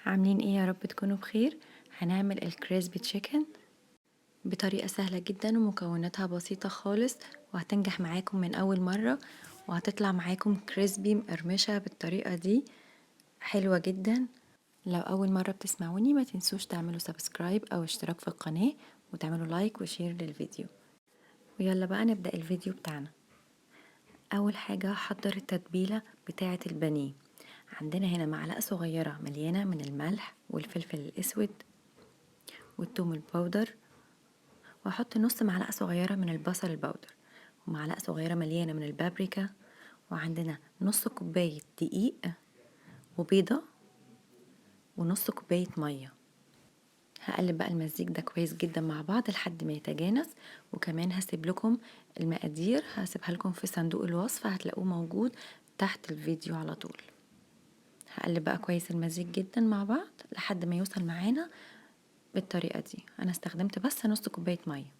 عاملين ايه؟ يا رب تكونوا بخير. هنعمل الكريسبي تشيكن بطريقة سهلة جدا ومكوناتها بسيطة خالص، وهتنجح معاكم من اول مرة، وهتطلع معاكم كريسبي مقرمشة بالطريقة دي، حلوة جدا. لو اول مرة بتسمعوني ما تنسوش تعملوا سبسكرايب او اشتراك في القناة، وتعملوا لايك وشير للفيديو. ويلا بقى نبدأ الفيديو بتاعنا. اول حاجة هحضر التتبيلة بتاعة البانيه. عندنا هنا معلقة صغيرة مليانة من الملح والفلفل الاسود والثوم البودر، واحط نص معلقة صغيرة من البصل البودر، ومعلقة صغيرة مليانة من البابريكا، وعندنا نص كوباية دقيق وبيضة ونص كوباية مية. هقلب بقى المزيج ده كويس جدا مع بعض لحد ما يتجانس. وكمان هسيب لكم المقادير، هسيبها لكم في صندوق الوصف، هتلاقوه موجود تحت الفيديو على طول. هقلب بقى كويس المزيج جدا مع بعض لحد ما يوصل معانا بالطريقة دي. انا استخدمت بس نص كوباية مية.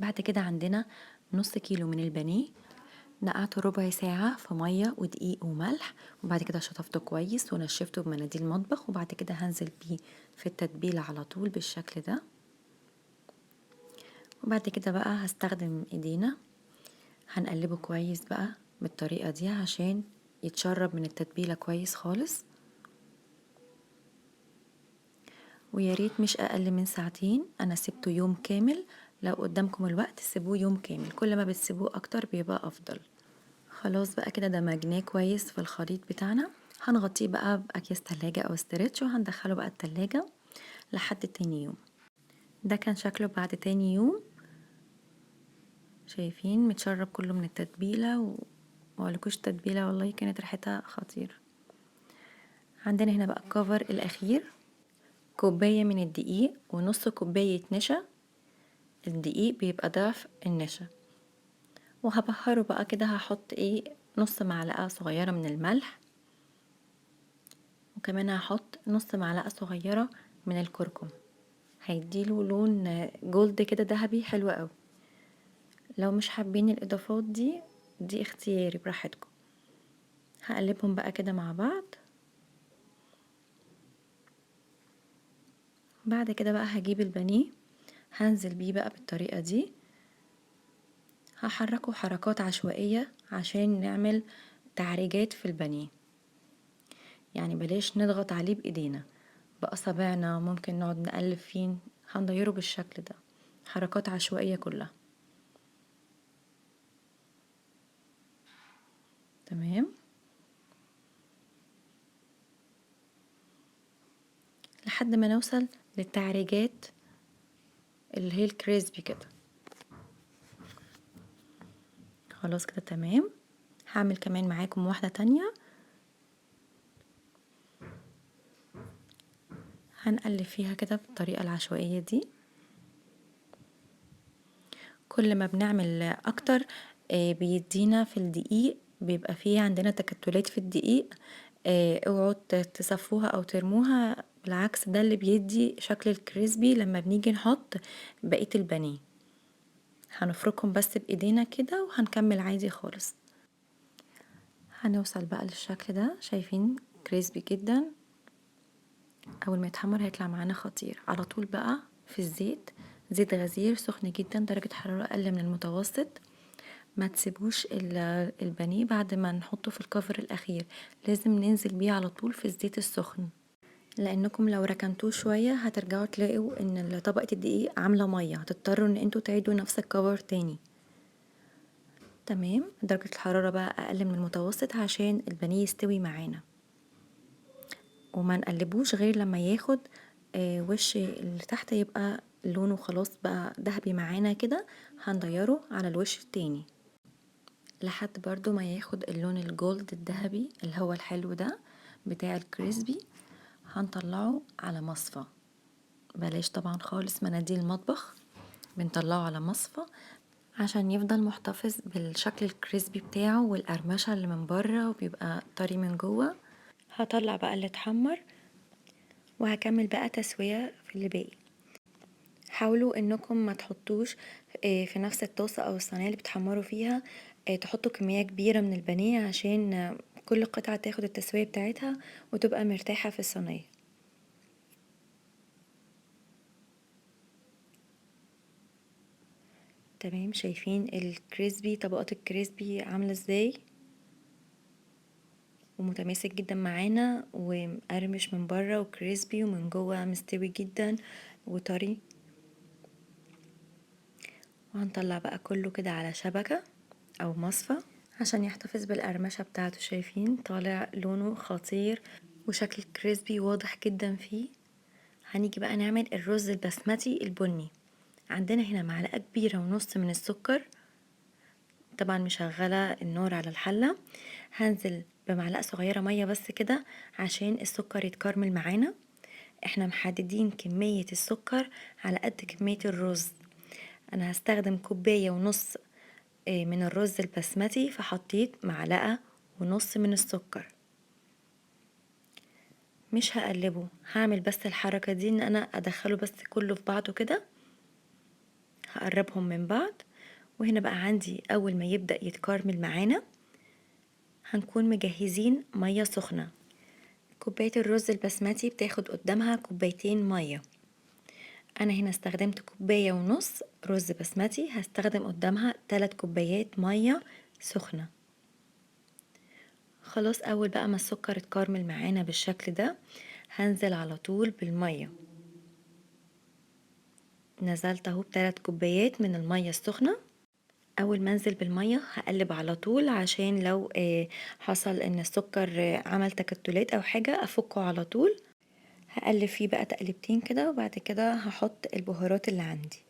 بعد كده عندنا نص كيلو من البانيه، نقعته ربع ساعة في مية ودقيق وملح، وبعد كده شطفته كويس ونشفته بمناديل مطبخ، وبعد كده هنزل بيه في التتبيلة على طول بالشكل ده. وبعد كده بقى هستخدم ايدينا، هنقلبه كويس بقى بالطريقة دي عشان يتشرب من التتبيلة كويس خالص. وياريت مش اقل من ساعتين، انا سبته يوم كامل. لو قدامكم الوقت سيبوه يوم كامل، كل ما بتسيبوه اكتر بيبقى افضل. خلاص بقى كده دمجناه كويس في الخليط بتاعنا. هنغطيه بقى بأكياس تلاجة أو استرتش، وهندخله بقى التلاجة لحد تاني يوم. ده كان شكله بعد تاني يوم. شايفين متشرب كله من التتبيلة، ومقولكوش تتبيلة والله كانت ريحتها خطير. عندنا هنا بقى الكفر الأخير، كوباية من الدقيق ونص كوباية نشا. الدقيق بيبقى ضعف النشا. وهبهره بقى كده، هحط نص معلقة صغيرة من الملح، وكمان هحط نص معلقة صغيرة من الكركم، هيديله لون جولد كده ذهبي حلو قوي. لو مش حابين الاضافات دي اختياري براحتكم. هقلبهم بقى كده مع بعض. بعد كده بقى هجيب البانيه، هنزل بيه بقى بالطريقة دي، هحركه حركات عشوائية عشان نعمل تعريجات في البانيه. يعني بلاش نضغط عليه بايدينا، بأصابعنا ممكن نقعد نقلب فيه، هنديره بالشكل ده، حركات عشوائية كلها. تمام، لحد ما نوصل للتعريجات اللي هي الكريسبي كده. خلاص كده تمام. هعمل كمان معاكم واحدة تانية، هنقلب فيها كده بالطريقة العشوائية دي. كل ما بنعمل اكتر بيدينا في الدقيق، بيبقى فيه عندنا تكتلات في الدقيق. اوعوا تصفوها او ترموها، بالعكس ده اللي بيدي شكل الكريسبي لما بنيجي نحط بقية البانيه. هنفركهم بس بايدينا كده وهنكمل عادي خالص. هنوصل بقى للشكل ده، شايفين كريسبي جدا. اول ما يتحمر هيطلع معانا خطير. على طول بقى في الزيت، زيت غزير سخن جدا، درجة حرارة اقل من المتوسط. ما تسيبوش البانيه بعد ما نحطه في الكفر الاخير، لازم ننزل بيه على طول في الزيت السخن، لانكم لو ركنتوه شوية هترجعوا تلاقوا ان طبقة الدقيق عاملة مية، هتضطروا ان انتوا تعيدوا نفس الكفر تاني. تمام، درجة الحرارة بقى اقل من المتوسط عشان البانيه يستوي معانا. وما نقلبوش غير لما ياخد وش اللي تحت يبقى لونه خلاص بقى ذهبي معانا كده، هنديره على الوش التاني لحد برضو ما ياخد اللون الجولد الذهبي اللي هو الحلو ده بتاع الكريسبي. هنطلعه على مصفى، بلاش طبعا خالص مناديل المطبخ، بنطلعه على مصفى عشان يفضل محتفظ بالشكل الكريسبي بتاعه والقرمشة اللي من بره، وبيبقى طري من جوه. هطلع بقى اللي اتحمر، وهكمل بقى تسوية في اللي باقي. حاولوا انكم ما تحطوش في نفس الطاسة او الصينية اللي بتحمروا فيها تحطوا كمية كبيرة من البانيه، عشان كل قطعة تاخد التسوية بتاعتها وتبقى مرتاحة في الصينية. تمام، شايفين الكريسبي، طبقات الكريسبي عاملة ازاي، ومتماسك جدا معانا ومقرمش من بره وكريسبي ومن جوه مستوي جدا وطري. وهنطلع بقى كله كده على شبكة او مصفى عشان يحتفظ بالقرمشة بتاعته. شايفين طالع لونه خطير وشكل الكريسبي واضح جدا فيه. هنيجي بقى نعمل الرز البسمتي البني. عندنا هنا معلقة كبيرة ونص من السكر، طبعا مشغلة النار على الحلة. هنزل بمعلقة صغيرة مية بس كده عشان السكر يتكرمل معانا. احنا محددين كمية السكر على قد كمية الرز. انا هستخدم كوباية ونص من الرز البسمتي، فحطيت معلقة ونص من السكر. مش هقلبه، هعمل بس الحركة دي ان انا ادخله بس كله في بعضه كده، هقربهم من بعض. وهنا بقى عندي اول ما يبدأ يتكرمل معانا هنكون مجهزين مية سخنة. كوباية الرز البسمتي بتاخد قدامها كوبايتين مية. انا هنا استخدمت كوباية ونص رز بسمتي، هستخدم قدامها 3 كوبايات مية سخنة. خلاص، اول بقى ما السكر اتكرمل معانا بالشكل ده هنزل على طول بالمية. نزلت اهو ب3 كوبايات من المية السخنة. اول ما انزل بالمية هقلب على طول عشان لو حصل ان السكر عمل تكتلات او حاجة افكه على طول. هقلب فيه بقى تقلبتين كده وبعد كده هحط البهارات اللي عندي.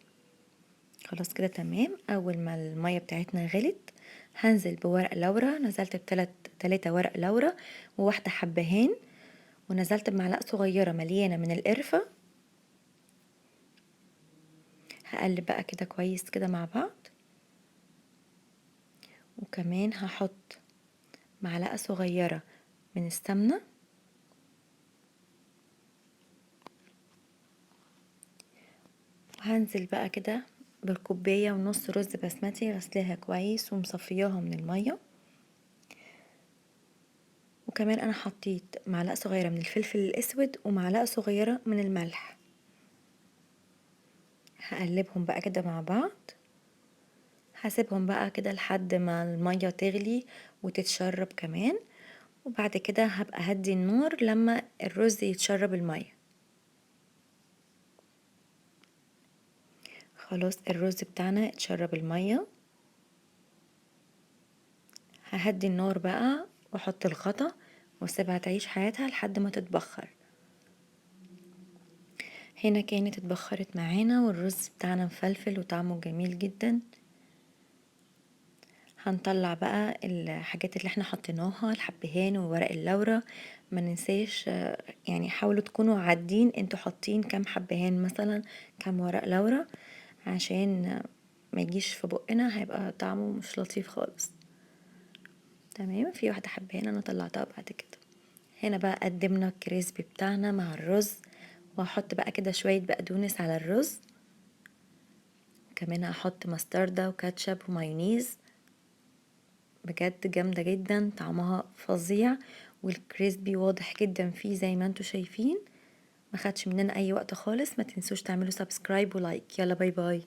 خلاص كده تمام. اول ما المية بتاعتنا غلت هنزل بورق لورا. نزلت ب3 ورق لورا وواحدة حبهان، ونزلت بمعلقة صغيرة مليانة من القرفة. هقلب بقى كده كويس كده مع بعض. وكمان هحط معلقة صغيرة من السمنة. وهنزل بقى كده بالكوباية ونص رز بسمتي غسلاها كويس ومصفياها من المية. وكمان انا حطيت معلقة صغيرة من الفلفل الاسود ومعلقة صغيرة من الملح. هقلبهم بقى كده مع بعض. هسيبهم بقى كده لحد ما المية تغلي وتتشرب كمان، وبعد كده هبقى هدي النار لما الرز يتشرب المية. خلاص الرز بتاعنا اتشرب المية. ههدي النار بقى واحط الغطا واسيبها تعيش حياتها لحد ما تتبخر. هنا كانت اتبخرت معانا والرز بتاعنا مفلفل وطعمه جميل جدا. هنطلع بقى الحاجات اللي احنا حطيناها، الحبهان وورق اللورة. ما ننساش يعني حاولوا تكونوا عادين انتوا حاطين كام حبهان مثلا، كام ورق لورة، عشان ما يجيش في بقنا هيبقى طعمه مش لطيف خالص. تمام، في واحدة حبهان انا طلعتها بعد كده. هنا بقى قدمنا الكريسبي بتاعنا مع الرز، وهحط بقى كده شوية بقدونس على الرز. كمان هحط مستردة وكاتشب ومايونيز. بجد جامدة جدا، طعمها فظيع والكريسبي واضح جدا فيه زي ما انتوا شايفين. ما خدش مننا اي وقت خالص. ما تنسوش تعملوا سبسكرايب ولايك. يلا باي باي.